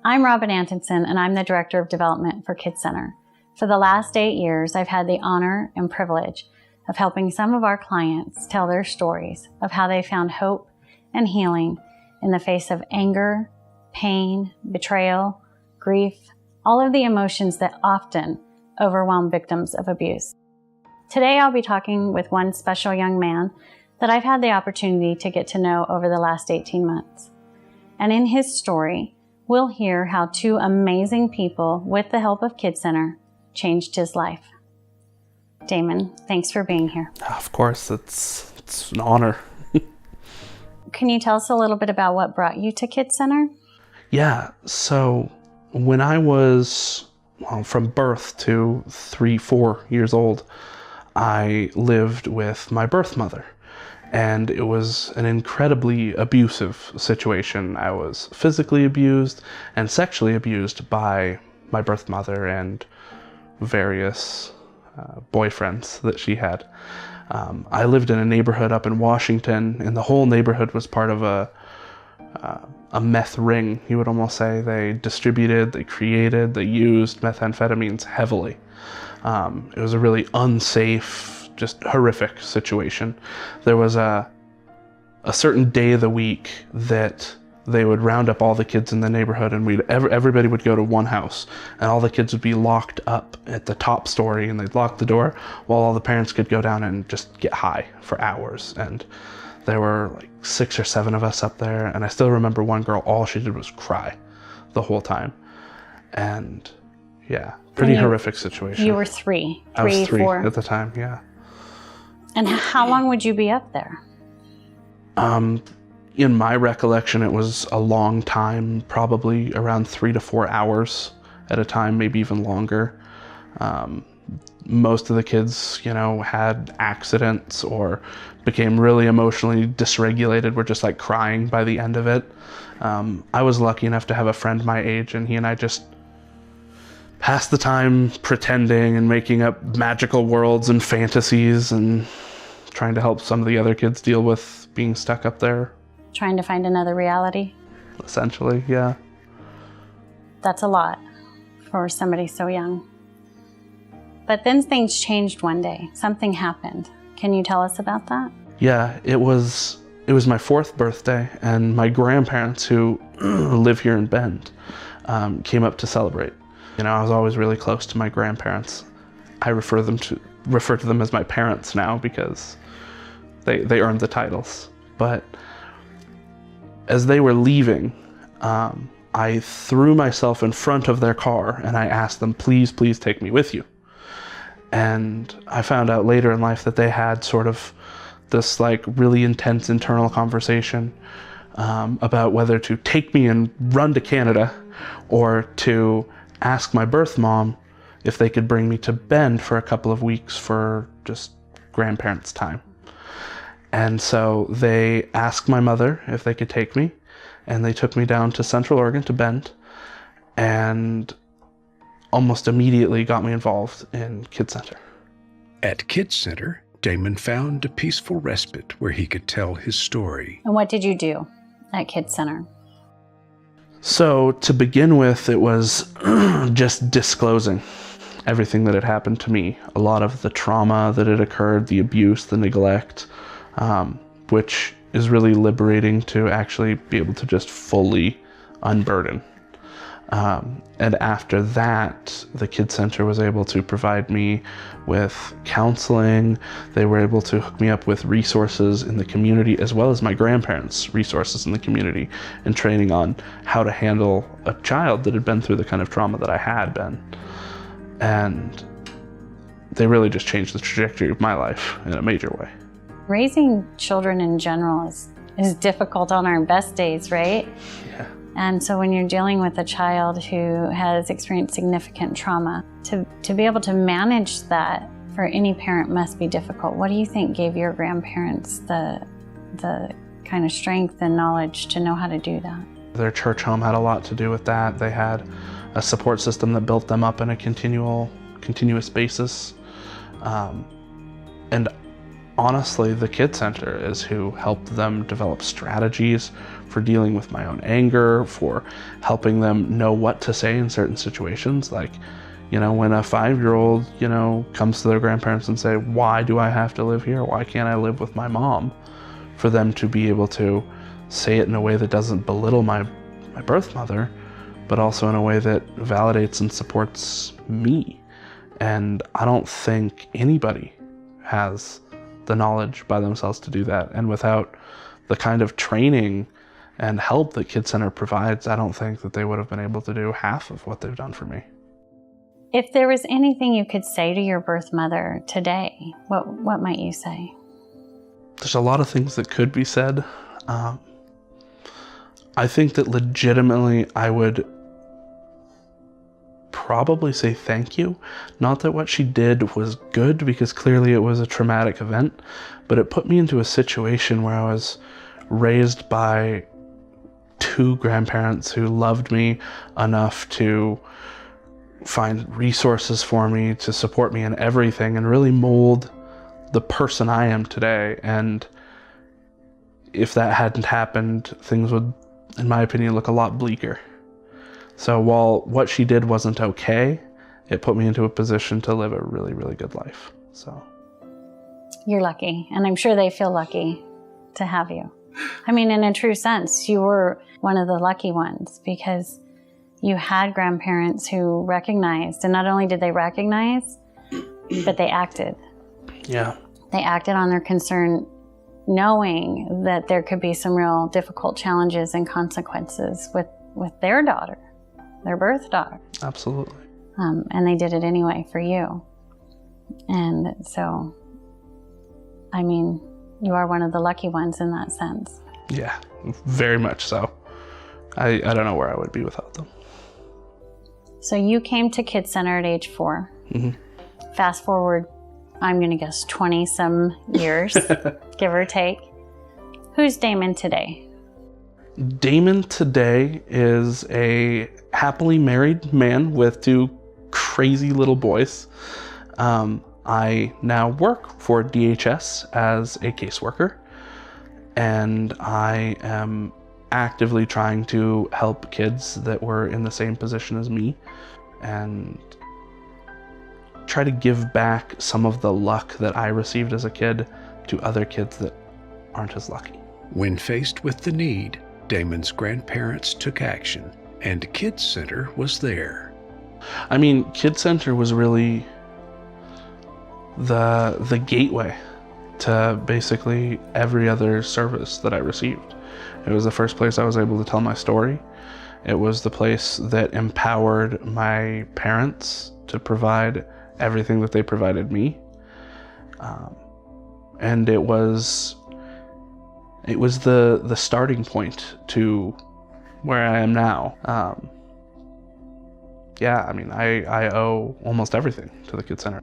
I'm Robin Antonson, and I'm the Director of Development for Kids Center. For the last 8 years, I've had the honor and privilege of helping some of our clients tell their stories of how they found hope and healing in the face of anger, pain, betrayal, grief, all of the emotions that often overwhelm victims of abuse. Today, I'll be talking with one special young man that I've had the opportunity to get to know over the last 18 months. And in his story, we'll hear how two amazing people, with the help of Kids Center, changed his life. Damon, thanks for being here. Of course, it's an honor. Can you tell us a little bit about what brought you to Kids Center? Yeah, so when I was, from birth to 3-4 years old, I lived with my birth mother. And it was an incredibly abusive situation. I was physically abused and sexually abused by my birth mother and various boyfriends that she had. I lived in a neighborhood up in Washington, and the whole neighborhood was part of a meth ring, you would almost say. They distributed, they created, they used methamphetamines heavily. It was a really unsafe, just horrific situation. There was a certain day of the week that they would round up all the kids in the neighborhood, and everybody would go to one house, and all the kids would be locked up at the top story, and they'd lock the door while all the parents could go down and just get high for hours. And there were like 6 or 7 of us up there, and I still remember one girl, all she did was cry the whole time. And yeah, pretty horrific situation. You were three, I was 3 4 at the time, yeah. And how long would you be up there? In my recollection, it was a long time, probably around 3 to 4 hours at a time, maybe even longer. Most of the kids, had accidents or became really emotionally dysregulated, were just like crying by the end of it. I was lucky enough to have a friend my age, and he and I just passed the time pretending and making up magical worlds and fantasies and trying to help some of the other kids deal with being stuck up there. Trying to find another reality? Essentially, yeah. That's a lot for somebody so young. But then things changed one day. Something happened. Can you tell us about that? Yeah, it was my 4th birthday, and my grandparents, who live here in Bend, came up to celebrate. I was always really close to my grandparents. I refer to them as my parents now because they earned the titles. But as they were leaving, I threw myself in front of their car and I asked them, please take me with you. And I found out later in life that they had sort of this like really intense internal conversation about whether to take me and run to Canada or to ask my birth mom if they could bring me to Bend for a couple of weeks for just grandparents' time. And so they asked my mother if they could take me, and they took me down to Central Oregon to Bend, and almost immediately got me involved in Kids Center. At Kids Center, Damon found a peaceful respite where he could tell his story. And what did you do at Kids Center? So to begin with, it was just disclosing everything that had happened to me. A lot of the trauma that had occurred, the abuse, the neglect, which is really liberating to actually be able to just fully unburden. And after that, the Kids Center was able to provide me with counseling. They were able to hook me up with resources in the community, as well as my grandparents' resources in the community, and training on how to handle a child that had been through the kind of trauma that I had been. And they really just changed the trajectory of my life in a major way. Raising children in general is difficult on our best days, right? Yeah. And so when you're dealing with a child who has experienced significant trauma, to be able to manage that for any parent must be difficult. What do you think gave your grandparents the kind of strength and knowledge to know how to do that? Their church home had a lot to do with that. They had a support system that built them up in a continuous basis. And honestly, the Kid Center is who helped them develop strategies for dealing with my own anger, for helping them know what to say in certain situations. Like, when a 5-year-old, comes to their grandparents and say, why do I have to live here? Why can't I live with my mom? For them to be able to say it in a way that doesn't belittle my birth mother, but also in a way that validates and supports me. And I don't think anybody has the knowledge by themselves to do that. And without the kind of training and help that Kid Center provides, I don't think that they would have been able to do half of what they've done for me. If there was anything you could say to your birth mother today, what might you say? There's a lot of things that could be said. I think that legitimately I would probably say thank you. Not that what she did was good, because clearly it was a traumatic event, but it put me into a situation where I was raised by 2 grandparents who loved me enough to find resources for me, to support me in everything, and really mold the person I am today. And if that hadn't happened, things would, in my opinion, look a lot bleaker. So while what she did wasn't okay, it put me into a position to live a really, really good life. So You're lucky, and I'm sure they feel lucky to have you. I mean, in a true sense, you were one of the lucky ones, because you had grandparents who recognized, and not only did they recognize, but they acted. Yeah. They acted on their concern, knowing that there could be some real difficult challenges and consequences with their daughter, their birth daughter. Absolutely. And they did it anyway for you. And so, I mean, you are one of the lucky ones in that sense. Yeah, very much so. I don't know where I would be without them. So you came to Kid Center at age 4. Mm-hmm. Fast forward, I'm going to guess 20 some years, give or take. Who's Damon today? Damon today is a happily married man with 2 crazy little boys. I now work for DHS as a caseworker, and I am actively trying to help kids that were in the same position as me and try to give back some of the luck that I received as a kid to other kids that aren't as lucky. When faced with the need, Damon's grandparents took action, and Kid Center was there. I mean, Kid Center was really the gateway to basically every other service that I received. It was the first place I was able to tell my story. It was the place that empowered my parents to provide everything that they provided me. And it was the starting point to where I am now. Yeah, I mean, I owe almost everything to the Kid Center.